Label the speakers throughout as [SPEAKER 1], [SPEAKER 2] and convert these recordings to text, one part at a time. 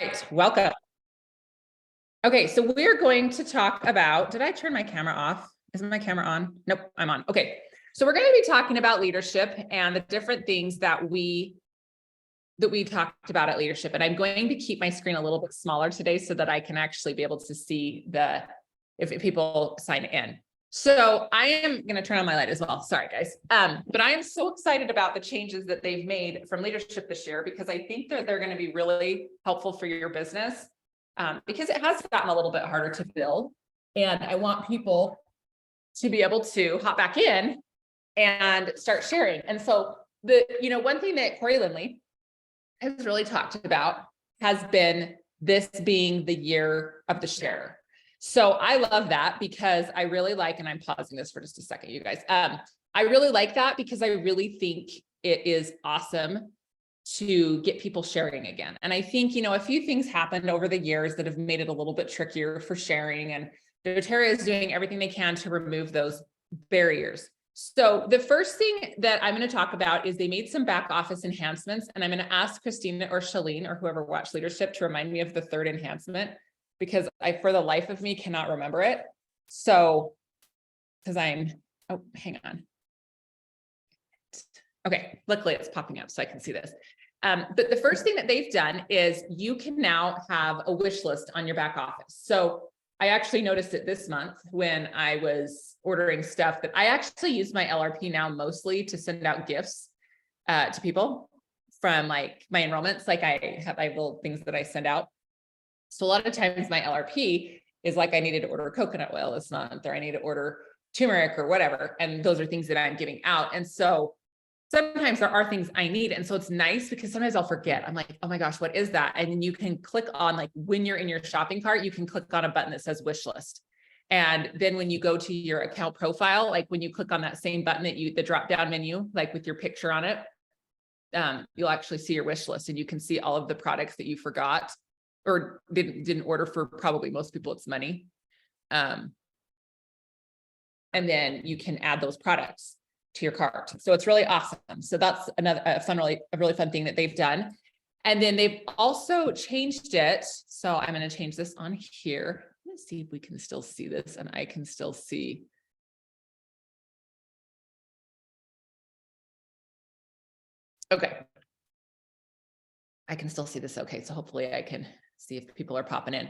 [SPEAKER 1] right, welcome. Okay, so we're going to talk about, did I turn my camera off? Is my camera on? Nope, I'm on. Okay, so we're going to be talking about leadership and the different things that we talked about at leadership. And I'm going to keep my screen a little bit smaller today so that I can actually be able to see if people sign in. So I am going to turn on my light as well. Sorry, guys. But I am so excited about the changes that they've made from leadership this year, because I think that they're going to be really helpful for your business, because it has gotten a little bit harder to build. And I want people to be able to hop back in and start sharing. And so one thing that Corey Lindley has really talked about has been this being the year of the share. So I love that, because I really like, and I'm pausing this for just a second, you guys. I really like that because I really think it is awesome to get people sharing again. And I think, a few things happened over the years that have made it a little bit trickier for sharing, and doTERRA is doing everything they can to remove those barriers. So the first thing that I'm going to talk about is they made some back office enhancements, and I'm going to ask Christina or Shalene or whoever watched leadership to remind me of the third enhancement, because I, for the life of me, cannot remember it. So, because oh, hang on. Okay, luckily it's popping up so I can see this. But the first thing that they've done is you can now have a wish list on your back office. So I actually noticed it this month when I was ordering stuff, that I actually use my LRP now mostly to send out gifts to people from like my enrollments. Like I have little things that I send out. So a lot of times my LRP is like, I needed to order coconut oil this month, or I need to order turmeric or whatever. And those are things that I'm giving out. And so sometimes there are things I need. And so it's nice because sometimes I'll forget. I'm like, oh my gosh, what is that? And then you can click on, like when you're in your shopping cart, you can click on a button that says wish list. And then when you go to your account profile, like when you click on that same button the drop down menu, like with your picture on it, you'll actually see your wish list, and you can see all of the products that you forgot or didn't order. For probably most people, it's money. And then you can add those products to your cart. So it's really awesome. So that's a really fun thing that they've done. And then they've also changed it. So I'm going to change this on here. Let's see if we can still see this, and I can still see. Okay. I can still see this. Okay. So hopefully I can see if people are popping in.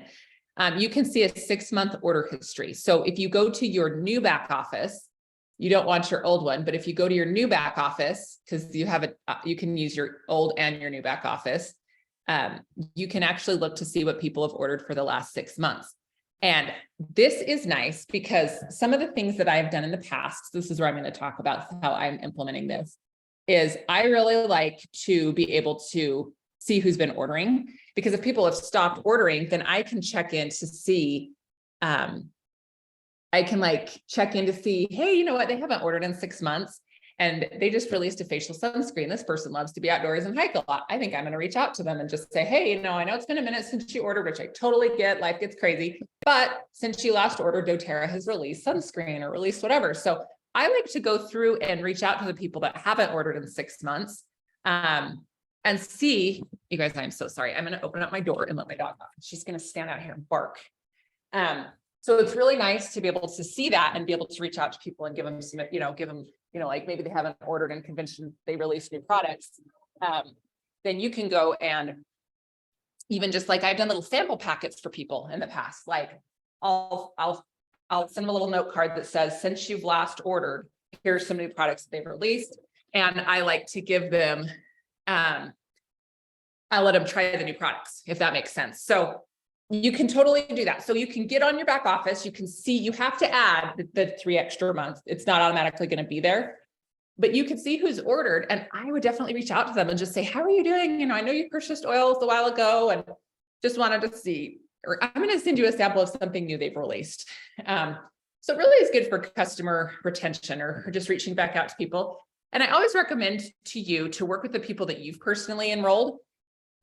[SPEAKER 1] You can see a 6-month order history. So if you go to your new back office, you don't want your old one, but if you go to your new back office, because you have you can use your old and your new back office. You can actually look to see what people have ordered for the last 6 months. And this is nice because some of the things that I've done in the past, this is where I'm going to talk about how I'm implementing this, is I really like to be able to see who's been ordering, because if people have stopped ordering, then I can check in to see, I can like check in to see, hey, you know what? They haven't ordered in 6 months, and they just released a facial sunscreen. This person loves to be outdoors and hike a lot. I think I'm going to reach out to them and just say, hey, I know it's been a minute since you ordered, which I totally get. Life gets crazy. But since you last ordered, doTERRA has released sunscreen or released whatever. So I like to go through and reach out to the people that haven't ordered in 6 months, and see, you guys, I'm so sorry. I'm going to open up my door and let my dog out. She's going to stand out here and bark. So it's really nice to be able to see that and be able to reach out to people and give them some, like maybe they haven't ordered in convention, they release new products. Then you can go and even just like I've done little sample packets for people in the past. Like I'll send them a little note card that says, since you've last ordered, here's some new products that they've released. And I like to give them, I let them try the new products, if that makes sense. So you can totally do that. So you can get on your back office. You can see, you have to add the 3 extra months. It's not automatically going to be there, but you can see who's ordered. And I would definitely reach out to them and just say, how are you doing? I know you purchased oils a while ago and just wanted to see, or I'm going to send you a sample of something new they've released. So it really is good for customer retention or just reaching back out to people. And I always recommend to you to work with the people that you've personally enrolled.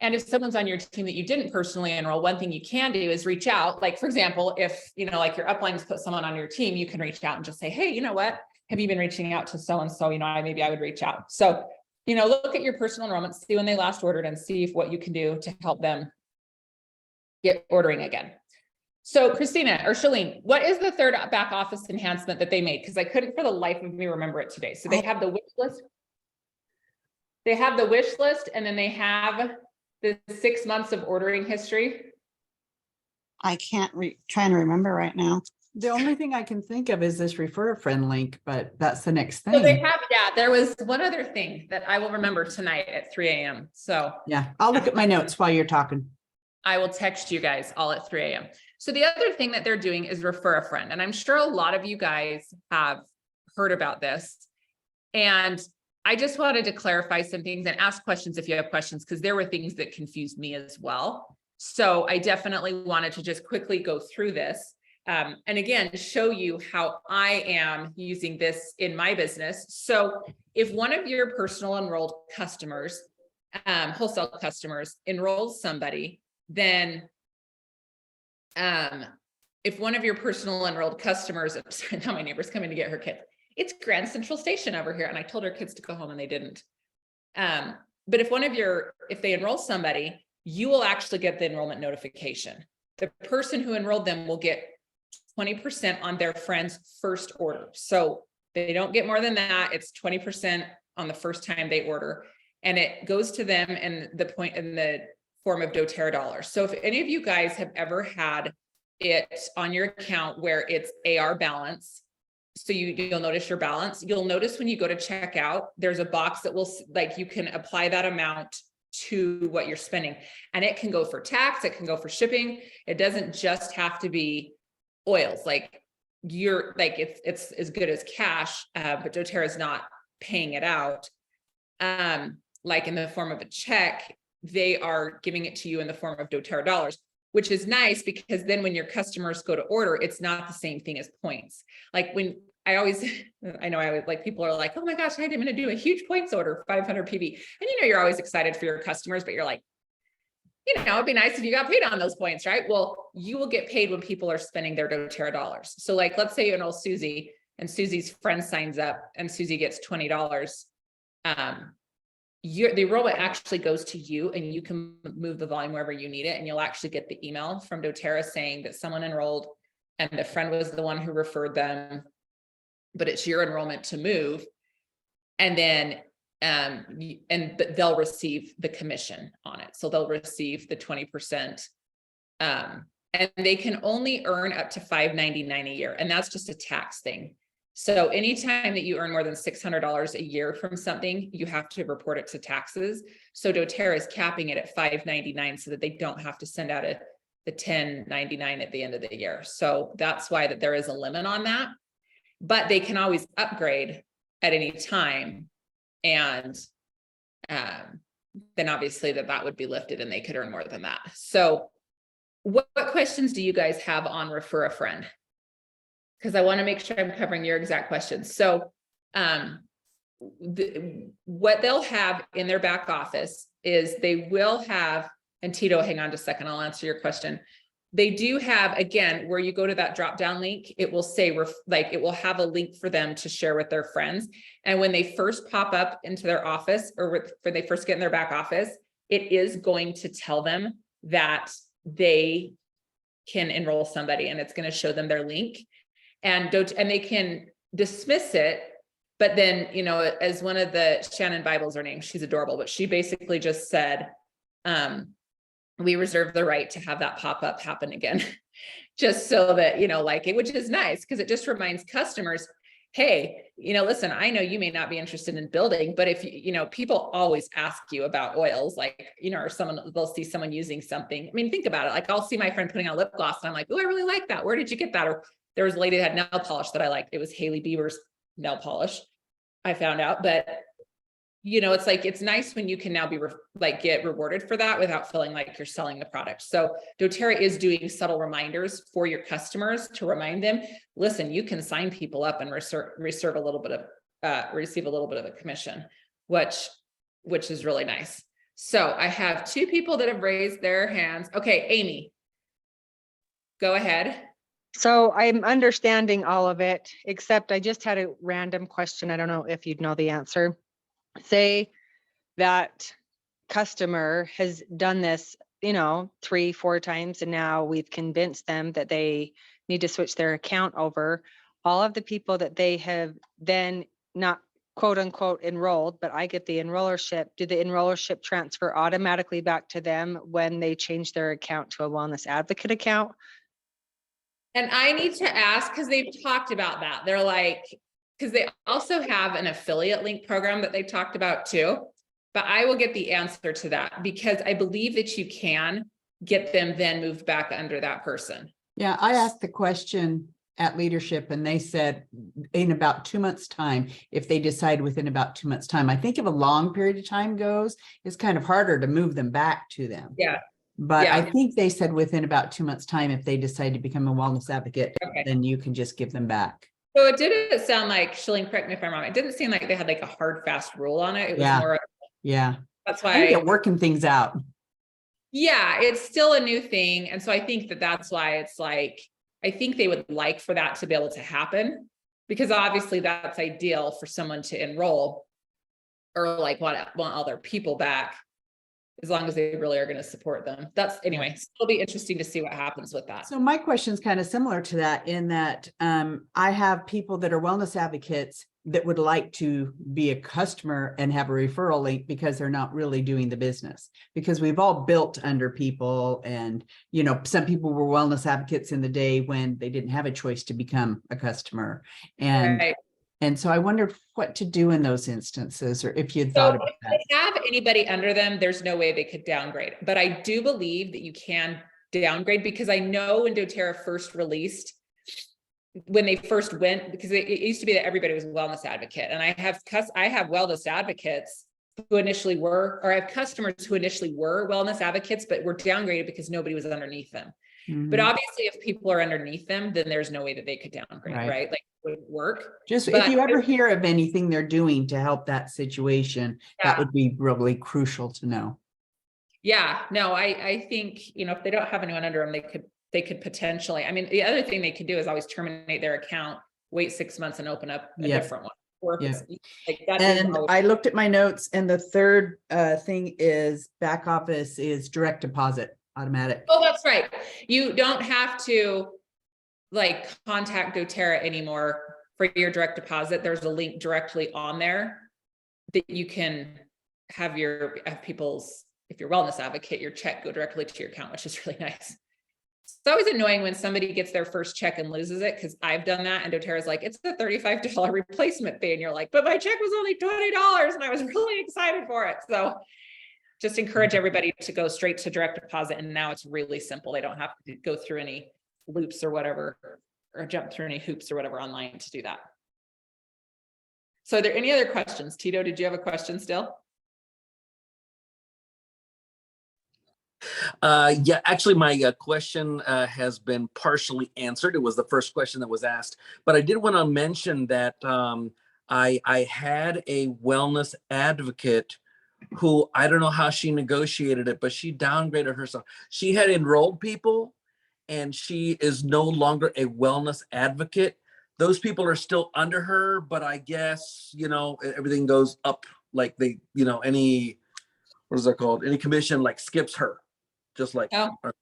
[SPEAKER 1] And if someone's on your team that you didn't personally enroll, one thing you can do is reach out. Like, for example, if, like your uplines put someone on your team, you can reach out and just say, hey, you know what? Have you been reaching out to so-and-so? Maybe I would reach out. So, look at your personal enrollments, see when they last ordered and see if what you can do to help them get ordering again. So Christina or Shalene, what is the third back office enhancement that they made? Because I couldn't for the life of me remember it today. So they have the wish list. They have the wish list, and then they have the 6 months of ordering history.
[SPEAKER 2] I can't trying to remember right now.
[SPEAKER 3] The only thing I can think of is this refer a friend link, but that's the next thing.
[SPEAKER 1] So they have, yeah, there was one other thing that I will remember tonight at 3 a.m. So
[SPEAKER 3] yeah, I'll look at my notes while you're talking.
[SPEAKER 1] I will text you guys all at 3 a.m. So the other thing that they're doing is refer a friend. And I'm sure a lot of you guys have heard about this. And I just wanted to clarify some things and ask questions if you have questions, because there were things that confused me as well. So I definitely wanted to just quickly go through this. And again, show you how I am using this in my business. So if one of your personal enrolled customers, wholesale customers enrolls somebody, then if one of your personal enrolled customers, now my neighbor's coming to get her kids, it's Grand Central Station over here. And I told her kids to go home and they didn't. But if they enroll somebody, you will actually get the enrollment notification. The person who enrolled them will get 20% on their friend's first order. So they don't get more than that. It's 20% on the first time they order, and it goes to them in the form of doTERRA dollars. So if any of you guys have ever had it on your account where it's AR balance, so you'll notice your balance, you'll notice when you go to check out, there's a box that will, like, you can apply that amount to what you're spending, and it can go for tax, it can go for shipping. It doesn't just have to be oils. Like it's as good as cash, but doTERRA is not paying it out like in the form of a check. They are giving it to you in the form of doTERRA dollars, which is nice, because then when your customers go to order, it's not the same thing as points. Like when I always like, people are like, oh my gosh, I'm going to do a huge points order, 500 PV. And you're always excited for your customers, but you're like, it'd be nice if you got paid on those points, right? Well, you will get paid when people are spending their doTERRA dollars. So like, let's say you enroll Susie and Susie's friend signs up and Susie gets $20. The enrollment actually goes to you, and you can move the volume wherever you need it. And you'll actually get the email from doTERRA saying that someone enrolled and the friend was the one who referred them, but it's your enrollment to move. And then but they'll receive the commission on it. So they'll receive the 20%. And they can only earn up to $599 a year. And that's just a tax thing. So anytime that you earn more than $600 a year from something, you have to report it to taxes. So doTERRA is capping it at $599 so that they don't have to send out the $1099 at the end of the year. So that's why that there is a limit on that, but they can always upgrade at any time. And then obviously that would be lifted and they could earn more than that. So what questions do you guys have on refer a friend? Because I want to make sure I'm covering your exact questions. So what they'll have in their back office is they will have, and Tito, hang on just a second, I'll answer your question. They do have, again, where you go to that drop down link, it will say, it will have a link for them to share with their friends. And when they first pop up into their office, or when they first get in their back office, it is going to tell them that they can enroll somebody, and it's going to show them their link, and they can dismiss it. But then, as one of the Shannon Bibles, her name, she's adorable, but she basically just said, we reserve the right to have that pop-up happen again, just so that, which is nice, because it just reminds customers, hey, listen, I know you may not be interested in building, but if people always ask you about oils, or they'll see someone using something. I mean, think about it. Like, I'll see my friend putting on lip gloss and I'm like, oh, I really like that. Where did you get that? Or there was a lady that had nail polish that I liked. It was Hailey Bieber's nail polish, I found out. But it's nice when you can now be get rewarded for that without feeling like you're selling the product. So doTERRA is doing subtle reminders for your customers to remind them, listen, you can sign people up and receive a little bit of a commission, which is really nice. So I have 2 people that have raised their hands. Okay, Amy, go ahead.
[SPEAKER 4] So I'm understanding all of it, except I just had a random question. I don't know if you'd know the answer. Say that customer has done this 3, 4 times, and now we've convinced them that they need to switch their account over. All of the people that they have then not quote unquote enrolled, but I get the enrollership. Do the enrollership transfer automatically back to them when they change their account to a wellness advocate account?
[SPEAKER 1] And I need to ask, because they've talked about that. They're like, because they also have an affiliate link program that they talked about too. But I will get the answer to that, because I believe that you can get them then moved back under that person.
[SPEAKER 3] Yeah, I asked the question at leadership and they said in about 2 months' time, if they decide within about 2 months' time. I think if a long period of time goes, it's kind of harder to move them back to them.
[SPEAKER 1] Yeah.
[SPEAKER 3] But
[SPEAKER 1] Yeah.
[SPEAKER 3] I think they said within about 2 months' time, if they decide to become a wellness advocate,
[SPEAKER 1] Okay.
[SPEAKER 3] then you can just give them back.
[SPEAKER 1] So it didn't sound like, Shilling, correct me if I'm wrong, it didn't seem like they had like a hard, fast rule on it. It was
[SPEAKER 3] Yeah.
[SPEAKER 1] more,
[SPEAKER 3] Yeah.
[SPEAKER 1] that's
[SPEAKER 3] I think
[SPEAKER 1] why,
[SPEAKER 3] they're working things out.
[SPEAKER 1] yeah, it's still a new thing. And so I think that that's why it's like, I think they would like for that to be able to happen, because obviously that's ideal for someone to enroll or like want all their people back, as long as they really are going to support them. That's anyway, it'll be interesting to see what happens with that.
[SPEAKER 3] So my question is kind of similar to that in that I have people that are wellness advocates that would like to be a customer and have a referral link because they're not really doing the business, because we've all built under people. And, you know, some people were wellness advocates in the day when they didn't have a choice to become a customer. And
[SPEAKER 1] Right.
[SPEAKER 3] And so I wondered what to do in those instances, or if you'd
[SPEAKER 1] So
[SPEAKER 3] thought about
[SPEAKER 1] if
[SPEAKER 3] that.
[SPEAKER 1] they have anybody under them, there's no way they could downgrade. But I do believe that you can downgrade, because I know when doTERRA first released, when they first went, because it used to be that everybody was a wellness advocate. And I have wellness advocates who initially were, or I have customers who initially were wellness advocates, but were downgraded because nobody was underneath them. But
[SPEAKER 3] Mhm.
[SPEAKER 1] obviously if people are underneath them, then there's no way that they could downgrade,
[SPEAKER 3] Right.
[SPEAKER 1] right? Like it wouldn't work.
[SPEAKER 3] Just if
[SPEAKER 1] But
[SPEAKER 3] you ever hear of anything they're doing to help that situation, that
[SPEAKER 1] Yeah.
[SPEAKER 3] would be really crucial to know.
[SPEAKER 1] Yeah, no, I think, you know, if they don't have anyone under them, they could potentially, I mean, the other thing they could do is always terminate their account, wait 6 months and open up a
[SPEAKER 3] Yep.
[SPEAKER 1] different one. Or if
[SPEAKER 3] Yep.
[SPEAKER 1] it's like that is
[SPEAKER 3] And
[SPEAKER 1] always,
[SPEAKER 3] I looked at my notes, and the third thing is back office is direct deposit automatic.
[SPEAKER 1] oh, that's right. You don't have to like contact doTERRA anymore for your direct deposit. There's a link directly on there that you can have people's, if you're wellness advocate, your check go directly to your account, which is really nice. It's always annoying when somebody gets their first check and loses it, because I've done that, and doTERRA's like, it's a $35 replacement fee, and you're like, but my check was only $20 and I was really excited for it. So just encourage everybody to go straight to direct deposit, and now it's really simple. They don't have to go through any loops or whatever, or jump through any hoops or whatever online to do that. So are there any other questions? Tito, did you have a question still?
[SPEAKER 5] Yeah, actually, my question has been partially answered. It was the first question that was asked, but I did want to mention that I had a wellness advocate who, I don't know how she negotiated it, but she downgraded herself. She had enrolled people, and she is no longer a wellness advocate. Those people are still under her, but I guess, you know, everything goes up, like they, you know, any, what is that called? Any commission like skips her. Just like,
[SPEAKER 1] Oh.
[SPEAKER 5] I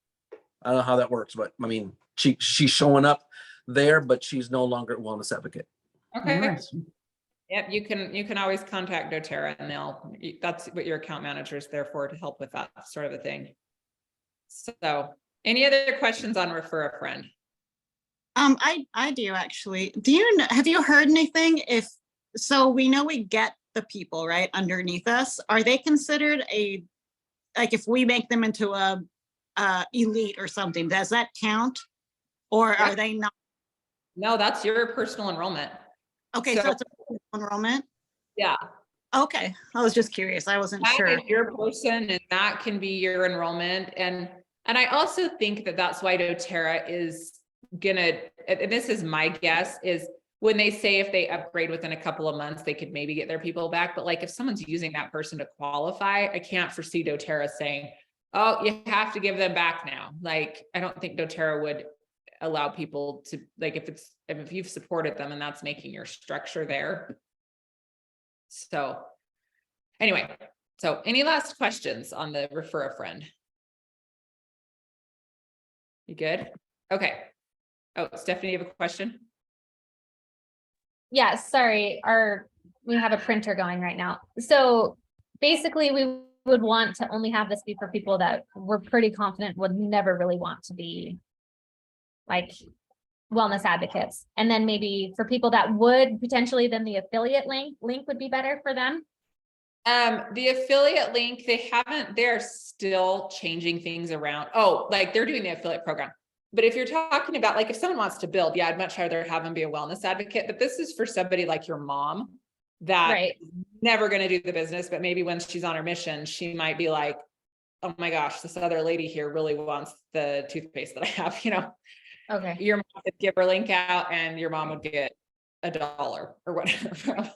[SPEAKER 5] don't know how that works, but I mean, she's showing up there, but she's no longer a wellness advocate.
[SPEAKER 1] Okay.
[SPEAKER 3] Interesting.
[SPEAKER 1] Yep, you can always contact doTERRA, and that's what your account manager is there for, to help with that sort of a thing. So any other questions on refer a friend?
[SPEAKER 2] I do actually. Have you heard anything so we know we get the people right underneath us, are they considered like if we make them into a elite or something, does that count? Or
[SPEAKER 1] Yeah.
[SPEAKER 2] are they not?
[SPEAKER 1] No, that's your personal enrollment.
[SPEAKER 2] Okay, so it's a enrollment?
[SPEAKER 1] Yeah.
[SPEAKER 2] Okay, I was just curious. I wasn't
[SPEAKER 1] That
[SPEAKER 2] sure.
[SPEAKER 1] is your person, and that can be your enrollment. And I also think that that's why doTERRA is gonna, and this is my guess, is when they say if they upgrade within a couple of months, they could maybe get their people back. But like if someone's using that person to qualify, I can't foresee doTERRA saying, oh, you have to give them back now. Like, I don't think doTERRA would allow people to, like, if you've supported them and that's making your structure there. So anyway, so any last questions on the refer a friend? You good? Okay. Oh, Stephanie, you have a question?
[SPEAKER 6] Yeah, sorry, we have a printer going right now. So basically we would want to only have this be for people that we're pretty confident would never really want to be like wellness advocates. And then maybe for people that would potentially, then the affiliate link would be better for them.
[SPEAKER 1] The affiliate link, they're still changing things around. Oh, like they're doing the affiliate program. But if you're talking about like, if someone wants to build, yeah, I'd much rather have them be a wellness advocate, but this is for somebody like your mom that
[SPEAKER 6] Right.
[SPEAKER 1] never going to do the business, but maybe when she's on her mission, she might be like, oh my gosh, this other lady here really wants the toothpaste that I have, you know,
[SPEAKER 6] Okay.
[SPEAKER 1] your mom could give her link out and your mom would get $1 or whatever.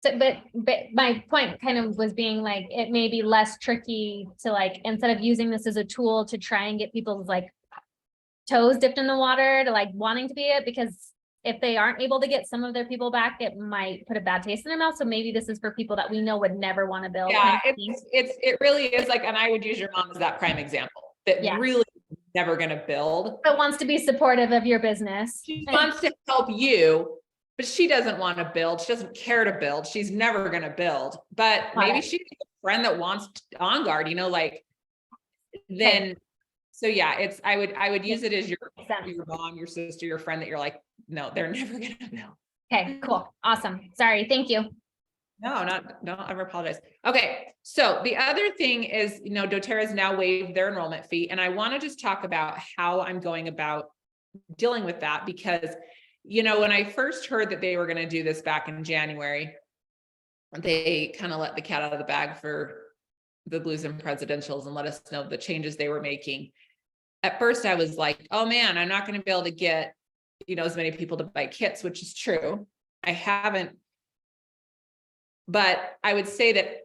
[SPEAKER 6] So, but my point kind of was being like, it may be less tricky to like, instead of using this as a tool to try and get people's like toes dipped in the water to like wanting to be it, because if they aren't able to get some of their people back, it might put a bad taste in their mouth. So maybe this is for people that we know would never want to build.
[SPEAKER 1] Yeah, it really is like, and I would use your mom as that prime example that
[SPEAKER 6] Yeah.
[SPEAKER 1] really never going to build.
[SPEAKER 6] But wants to be supportive of your business.
[SPEAKER 1] She wants to help you, but she doesn't want to build. She doesn't care to build. She's never going to build, but maybe she's a friend that wants On Guard, you know, like then. So yeah, I would use it as your mom, your sister, your friend that you're like, no, they're never going to build.
[SPEAKER 6] Okay, cool. Awesome. Sorry. Thank you.
[SPEAKER 1] No, don't ever apologize. Okay. So the other thing is, you know, doTERRA has now waived their enrollment fee. And I want to just talk about how I'm going about dealing with that, because, you know, when I first heard that they were going to do this back in January, they kind of let the cat out of the bag for the Blues and presidentials and let us know the changes they were making. At first I was like, oh man, I'm not going to be able to get, you know, as many people to buy kits, which is true. I haven't, but I would say that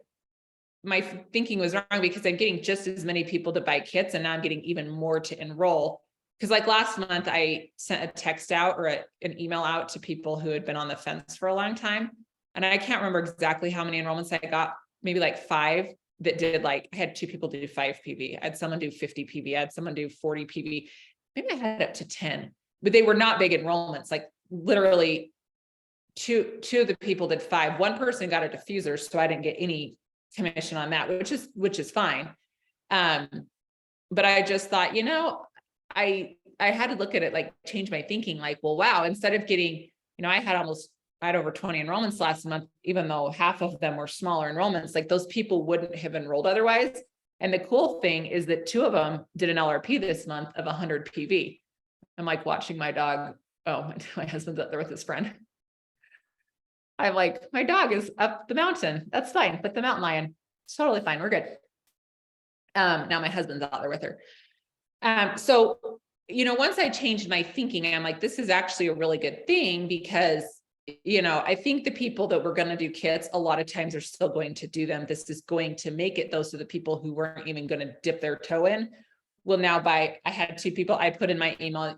[SPEAKER 1] my thinking was wrong because I'm getting just as many people to buy kits and now I'm getting even more to enroll. Because like last month I sent a text out or an email out to people who had been on the fence for a long time. And I can't remember exactly how many enrollments I got, maybe like 5 that did like, I had 2 people do 5 PV. I had someone do 50 PV. I had someone do 40 PV. Maybe I had up to 10, but they were not big enrollments. Like literally two of the people did 5. One person got a diffuser, so I didn't get any commission on that, which is fine. But I just thought, you know, I had to look at it, like change my thinking, like, well, wow, instead of getting, you know, I had over 20 enrollments last month, even though half of them were smaller enrollments, like those people wouldn't have enrolled otherwise. And the cool thing is that 2 of them did an LRP this month of 100 PV. I'm like watching my dog. Oh, my husband's up there with his friend. I'm like, my dog is up the mountain. That's fine. Like the mountain lion. It's totally fine. We're good. Now my husband's out there with her. So, you know, once I changed my thinking, I'm like, this is actually a really good thing because, you know, I think the people that were going to do kits, a lot of times are still going to do them. This is going to make it those are the people who weren't even going to dip their toe in will now buy. I had 2 people I put in my email.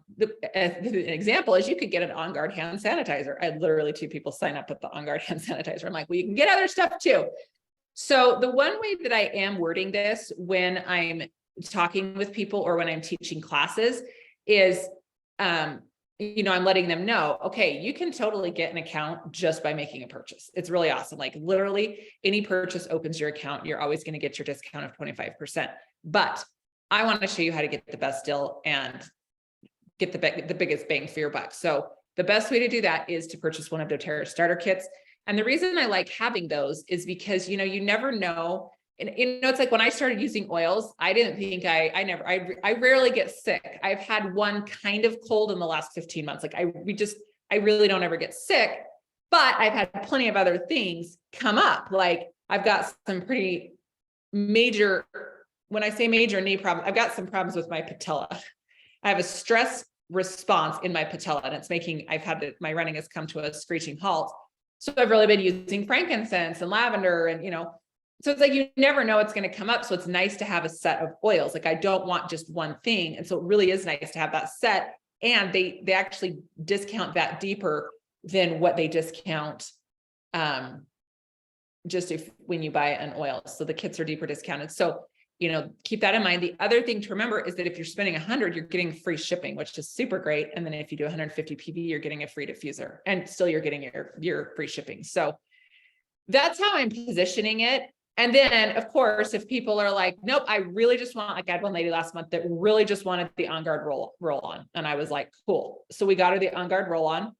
[SPEAKER 1] An example is you could get an On Guard hand sanitizer. I had literally 2 people sign up with the On Guard hand sanitizer. I'm like, well, you can get other stuff too. So the one way that I am wording this when I'm talking with people or when I'm teaching classes is, you know, I'm letting them know, okay, you can totally get an account just by making a purchase. It's really awesome. Like literally any purchase opens your account. You're always going to get your discount of 25%. But I want to show you how to get the best deal and get the biggest bang for your buck. So the best way to do that is to purchase one of doTERRA starter kits. And the reason I like having those is because, you know, you never know. And you know, it's like when I started using oils, I didn't think I rarely get sick. I've had one kind of cold in the last 15 months. Like I really don't ever get sick, but I've had plenty of other things come up. Like I've got some pretty major, when I say major knee problem, I've got some problems with my patella. I have a stress response in my patella and it's making, my running has come to a screeching halt. So I've really been using frankincense and lavender and, you know, so it's like, you never know what's going to come up. So it's nice to have a set of oils. Like I don't want just one thing. And so it really is nice to have that set. And they actually discount that deeper than what they discount just when you buy an oil. So the kits are deeper discounted. So keep that in mind. The other thing to remember is that if you're spending 100, you're getting free shipping, which is super great. And then if you do 150 PV, you're getting a free diffuser, and still you're getting your free shipping. So that's how I'm positioning it. And then of course, if people are like, nope, I really just want, like I had one lady last month that really just wanted the On Guard roll on. And I was like, cool. So we got her the On Guard roll on,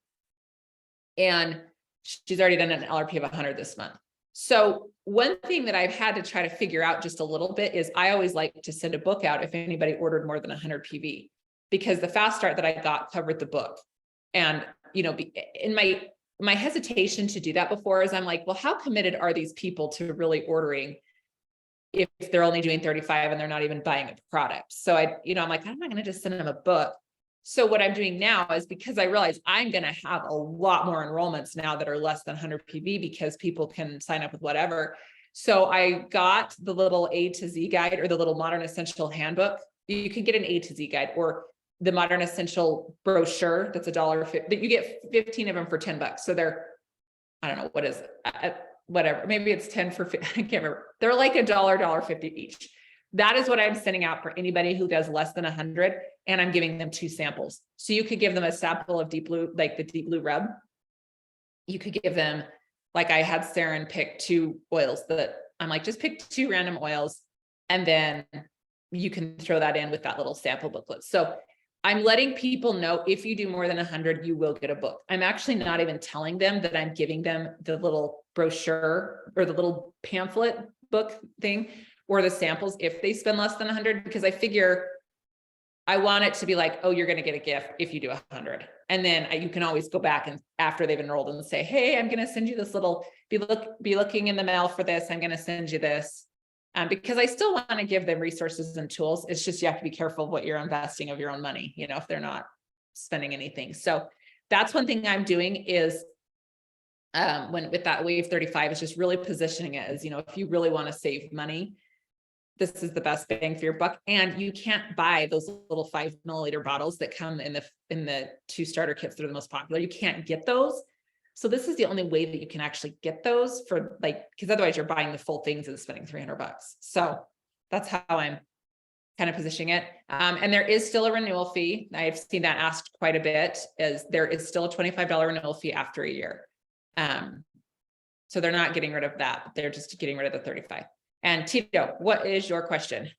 [SPEAKER 1] and she's already done an LRP of 100 this month. So one thing that I've had to try to figure out just a little bit is I always like to send a book out if anybody ordered more than 100 PV, because the fast start that I got covered the book. And, in my hesitation to do that before is I'm like, well, how committed are these people to really ordering if they're only doing 35 and they're not even buying a product? So I'm like, I'm not going to just send them a book. So what I'm doing now is, because I realize I'm going to have a lot more enrollments now that are less than 100 PV, because people can sign up with whatever. So I got the little A to Z guide, or the little Modern Essential Handbook. You can get an A to Z guide, or the Modern Essential brochure. That's $1.50. You get 15 of them for $10. So they're, I don't know, what is it? Whatever. Maybe it's 10 for, I can't remember. They're like $1.50 each. That is what I'm sending out for anybody who does less than 100. And I'm giving them 2 samples. So you could give them a sample of Deep Blue, like the Deep Blue Rub. You could give them, like I had Saren pick 2 oils that I'm like, just pick 2 random oils. And then you can throw that in with that little sample booklet. So I'm letting people know, if you do more than 100, you will get a book. I'm actually not even telling them that I'm giving them the little brochure or the little pamphlet book thing, or the samples if they spend less than 100, because I figure I want it to be like, oh, you're going to get a gift if you do 100. And then you can always go back and after they've enrolled and say, hey, I'm going to send you this little, be looking in the mail for this. I'm going to send you this. Because I still want to give them resources and tools. It's just, you have to be careful what you're investing of your own money, if they're not spending anything. So that's one thing I'm doing is with that Wave 35 is just really positioning it as, if you really want to save money, this is the best bang for your buck. And you can't buy those little 5 milliliter bottles that come in the 2 starter kits that are the most popular. You can't get those. So this is the only way that you can actually get those for, because otherwise you're buying the full things and spending $300. So that's how I'm kind of positioning it. And there is still a renewal fee. I've seen that asked quite a bit, as there is still a $25 renewal fee after a year. So they're not getting rid of that. They're just getting rid of the 35. And Tito, what is your question?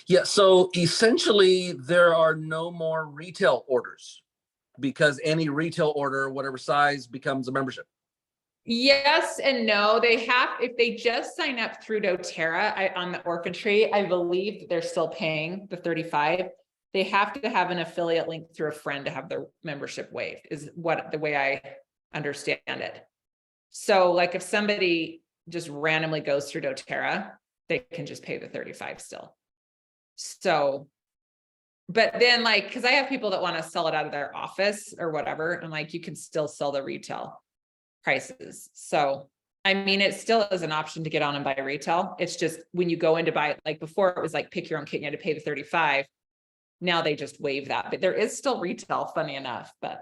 [SPEAKER 5] Yeah, so essentially there are no more retail orders, because any retail order, whatever size, becomes a membership.
[SPEAKER 1] Yes and no. They have, if they just sign up through doTERRA on the orchidry, I believe that they're still paying the 35. They have to have an affiliate link through a friend to have their membership waived, is what the way I understand it. So like if somebody just randomly goes through doTERRA, they can just pay the 35 still. So, but then because I have people that want to sell it out of their office or whatever, and you can still sell the retail prices. So, I mean, it still is an option to get on and buy retail. It's just when you go in to buy it, before it was pick your own kit, you had to pay the 35. Now they just waive that, but there is still retail, funny enough, but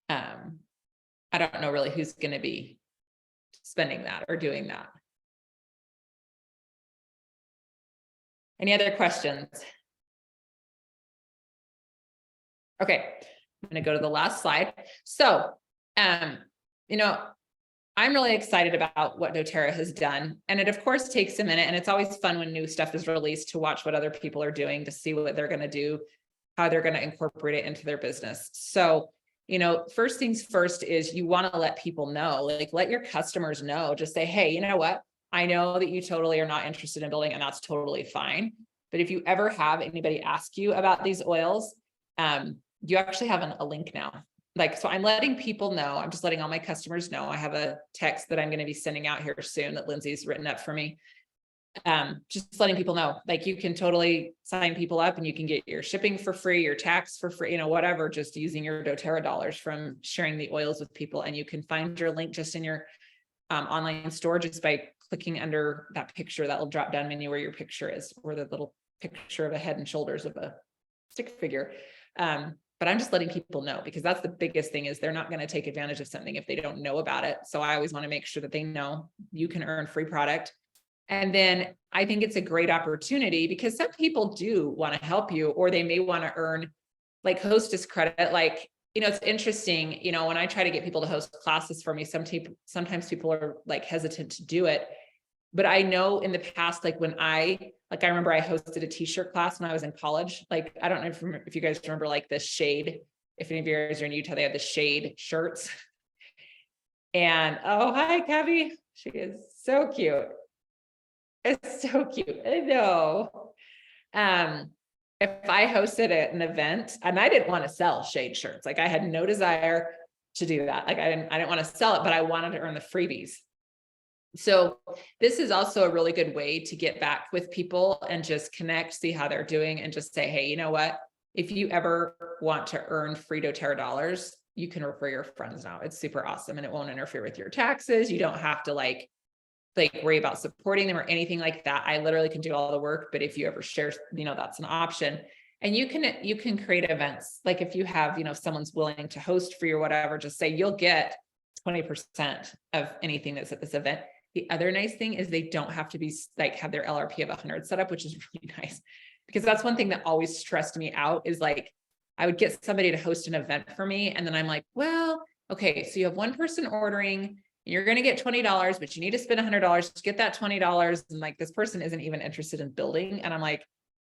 [SPEAKER 1] I don't know really who's going to be spending that or doing that. Any other questions? Okay, I'm going to go to the last slide. So, I'm really excited about what doTERRA has done. And it of course takes a minute, and it's always fun when new stuff is released to watch what other people are doing, to see what they're going to do, how they're going to incorporate it into their business. So, first things first is you want to let people know, let your customers know, just say, hey, you know what? I know that you totally are not interested in building, and that's totally fine. But if you ever have anybody ask you about these oils, you actually have a link now. So I'm letting people know, I'm just letting all my customers know. I have a text that I'm going to be sending out here soon that Lindsay's written up for me. Just letting people know, you can totally sign people up and you can get your shipping for free, your tax for free, whatever, just using your doTERRA dollars from sharing the oils with people. And you can find your link just in your online store, just by clicking under that picture, that little drop down menu where your picture is, or the little picture of a head and shoulders of a stick figure. But I'm just letting people know, because that's the biggest thing, is they're not going to take advantage of something if they don't know about it. So I always want to make sure that they know you can earn free product. And then I think it's a great opportunity because some people do want to help you, or they may want to earn like hostess credit. Like, it's interesting, when I try to get people to host classes for me, sometimes people are like hesitant to do it. But I know in the past, like when I remember I hosted a t-shirt class when I was in college. Like, I don't know if you guys remember like the shade, if any of you guys are in Utah, they have the shade shirts. And, oh, hi, Gabby. She is so cute. It's so cute. I know. If I hosted an event and I didn't want to sell shade shirts, like I had no desire to do that. Like I didn't want to sell it, but I wanted to earn the freebies. So this is also a really good way to get back with people and just connect, see how they're doing, and just say, hey, you know what? If you ever want to earn free doTERRA dollars, you can refer your friends now. It's super awesome and it won't interfere with your taxes. You don't have to like worry about supporting them or anything like that. I literally can do all the work, but if you ever share, that's an option. And you can create events. Like if you have, if someone's willing to host for you or whatever, just say you'll get 20% of anything that's at this event. The other nice thing is they don't have to be like have their LRP of 100 set up, which is really nice, because that's one thing that always stressed me out is like, I would get somebody to host an event for me. And then I'm like, well, okay, so you have one person ordering, you're going to get $20, but you need to spend $100 to get that $20. And like, this person isn't even interested in building. And I'm like,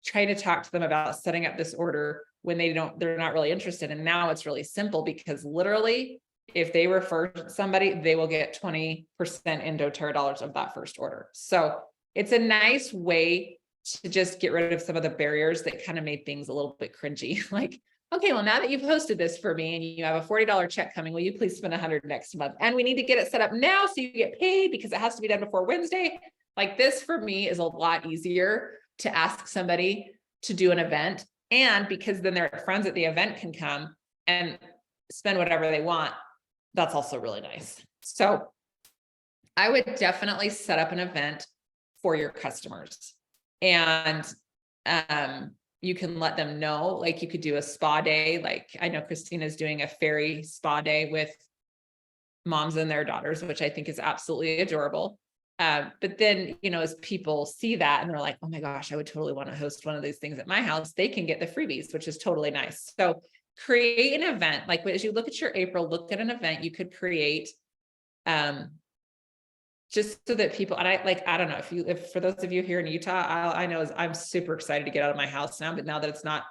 [SPEAKER 1] trying to talk to them about setting up this order when they're not really interested. And now it's really simple because literally if they refer somebody, they will get 20% in doTERRA dollars of that first order. So it's a nice way to just get rid of some of the barriers that kind of made things a little bit cringy. Like, okay, well, now that you've hosted this for me and you have a $40 check coming, will you please spend $100 next month? And we need to get it set up now so you get paid because it has to be done before Wednesday. Like this for me is a lot easier to ask somebody to do an event. And because then their friends at the event can come and spend whatever they want. That's also really nice. So I would definitely set up an event for your customers. And you can let them know, like you could do a spa day. Like I know Christina's doing a fairy spa day with moms and their daughters, which I think is absolutely adorable. But then, as people see that and they're like, oh my gosh, I would totally want to host one of these things at my house, they can get the freebies, which is totally nice. So create an event. Like as you look at your April, look at an event you could create, just so that people, and I don't know if for those of you here in Utah, I know I'm super excited to get out of my house now, but now that it's not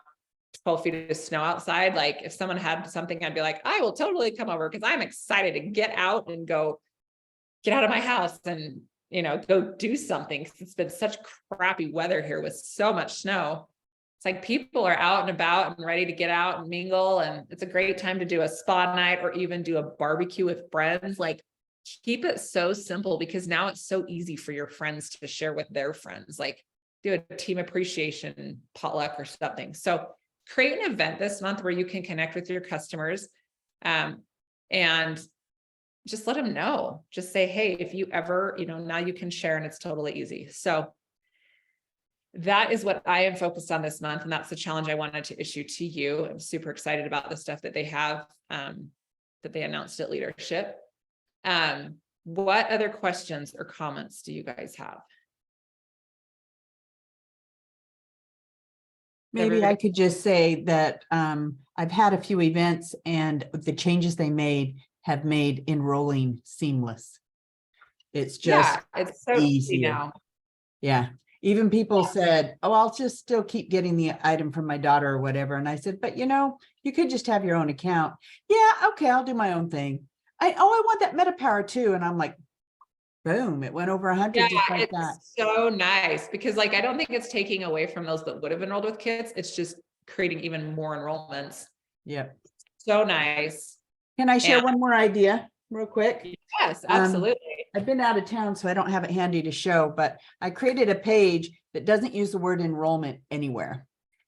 [SPEAKER 1] 12 feet of snow outside, like if someone had something, I'd be like, I will totally come over because I'm excited to get out and go get out of my house and, go do something. It's been such crappy weather here with so much snow. It's like people are out and about and ready to get out and mingle. And it's a great time to do a spa night or even do a barbecue with friends. Like keep it so simple because now it's so easy for your friends to share with their friends, like do a team appreciation potluck or something. So create an event this month where you can connect with your customers, and just let them know, just say, hey, if you ever, now you can share and it's totally easy. So that is what I am focused on this month. And that's the challenge I wanted to issue to you. I'm super excited about the stuff that they have, that they announced at leadership. What other questions or comments do you guys have?
[SPEAKER 3] Maybe I could just say that I've had a few events and the changes they made have made enrolling seamless. It's just
[SPEAKER 1] it's so easy
[SPEAKER 3] easier.
[SPEAKER 1] now.
[SPEAKER 3] Yeah. Even people said, oh, I'll just still keep getting the item from my daughter or whatever. And I said, but you could just have your own account. Yeah, okay, I'll do my own thing. I want that MetaPower too. And I'm like, boom, it went over 100 just like that.
[SPEAKER 1] So nice because I don't think it's taking away from those that would have enrolled with kids. It's just creating even more enrollments.
[SPEAKER 3] Yep.
[SPEAKER 1] So nice.
[SPEAKER 3] Can I share one more idea real quick?
[SPEAKER 1] Yes, absolutely.
[SPEAKER 3] I've been out of town, so I don't have it handy to show, but I created a page that doesn't use the word enrollment anywhere.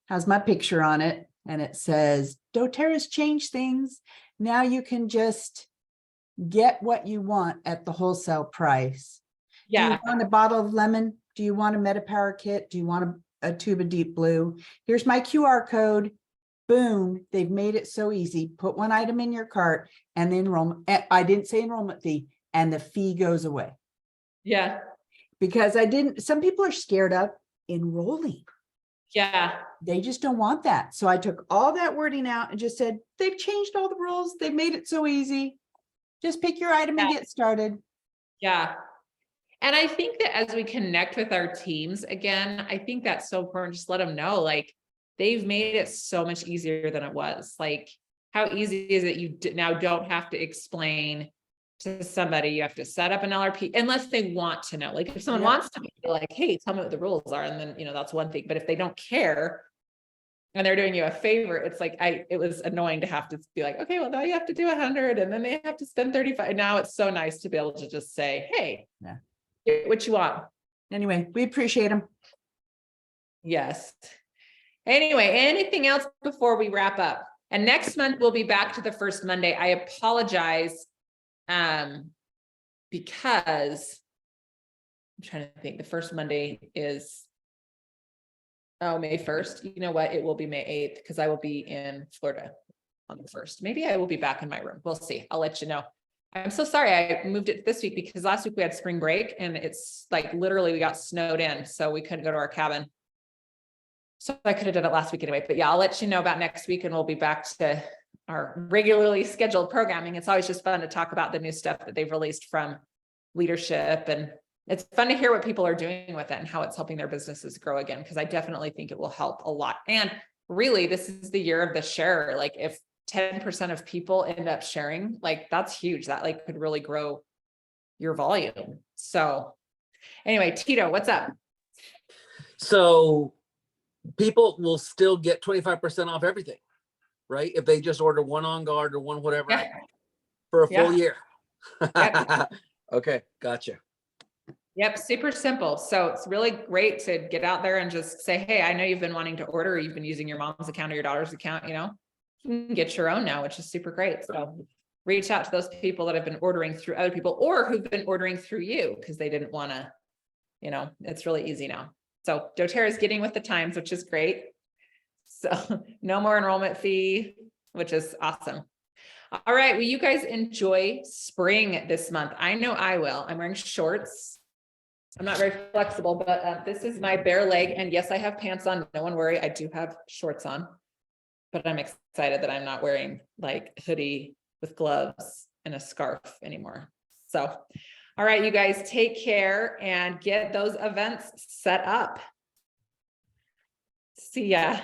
[SPEAKER 3] Has my picture on it, and it says, doTERRA's changed things. Now you can just get what you want at the wholesale price.
[SPEAKER 1] Yeah.
[SPEAKER 3] Do you want a bottle of lemon? Do you want a MetaPower kit? Do you want a tube of Deep Blue? Here's my QR code. Boom, they've made it so easy. Put one item in your cart and the enrollment, I didn't say enrollment fee, and the fee goes away.
[SPEAKER 1] Yeah.
[SPEAKER 3] because some people are scared of enrolling.
[SPEAKER 1] Yeah.
[SPEAKER 3] They just don't want that. So I took all that wording out and just said, they've changed all the rules. They've made it so easy. Just pick your item and get started.
[SPEAKER 1] Yeah. And I think that as we connect with our teams again, I think that's so important. Just let them know, like, they've made it so much easier than it was. Like, how easy is it? You now don't have to explain to somebody. You have to set up an LRP unless they want to know. Like, if someone wants to be like, hey, tell me what the rules are. And then, that's one thing. But if they don't care and they're doing you a favor, it's like, it was annoying to have to be like, okay, well, now you have to do 100 and then they have to spend 35. Now it's so nice to be able to just say, hey, get what you want.
[SPEAKER 3] Anyway, we appreciate them.
[SPEAKER 1] Yes. Anyway, anything else before we wrap up? And next month we'll be back to the first Monday. I apologize because I'm trying to think. The first Monday is May 1st. You know what? It will be May 8th because I will be in Florida on the 1st. Maybe I will be back in my room. We'll see. I'll let you know. I'm so sorry I moved it this week because last week we had spring break and it's like literally we got snowed in, so we couldn't go to our cabin. So I could have done it last week anyway, but yeah, I'll let you know about next week and we'll be back to our regularly scheduled programming. It's always just fun to talk about the new stuff that they've released from leadership, and it's fun to hear what people are doing with it and how it's helping their businesses grow again, because I definitely think it will help a lot. And really, this is the year of the share. Like, if 10% of people end up sharing, like, that's huge. That like could really grow your volume. So anyway, Tito, what's up?
[SPEAKER 5] So people will still get 25% off everything, right? If they just order one On Guard or one whatever for a full year. Okay, gotcha.
[SPEAKER 1] Yep, super simple. So it's really great to get out there and just say, hey, I know you've been wanting to order, or you've been using your mom's account or your daughter's account, you can get your own now, which is super great. So reach out to those people that have been ordering through other people or who've been ordering through you because they didn't want to, it's really easy now. So doTERRA is getting with the times, which is great. So no more enrollment fee, which is awesome. All right. Well, you guys enjoy spring this month. I know I will. I'm wearing shorts. I'm not very flexible, but this is my bare leg. And yes, I have pants on. No one worry. I do have shorts on, but I'm excited that I'm not wearing like hoodie with gloves and a scarf anymore. So, all right, you guys take care and get those events set up. See ya.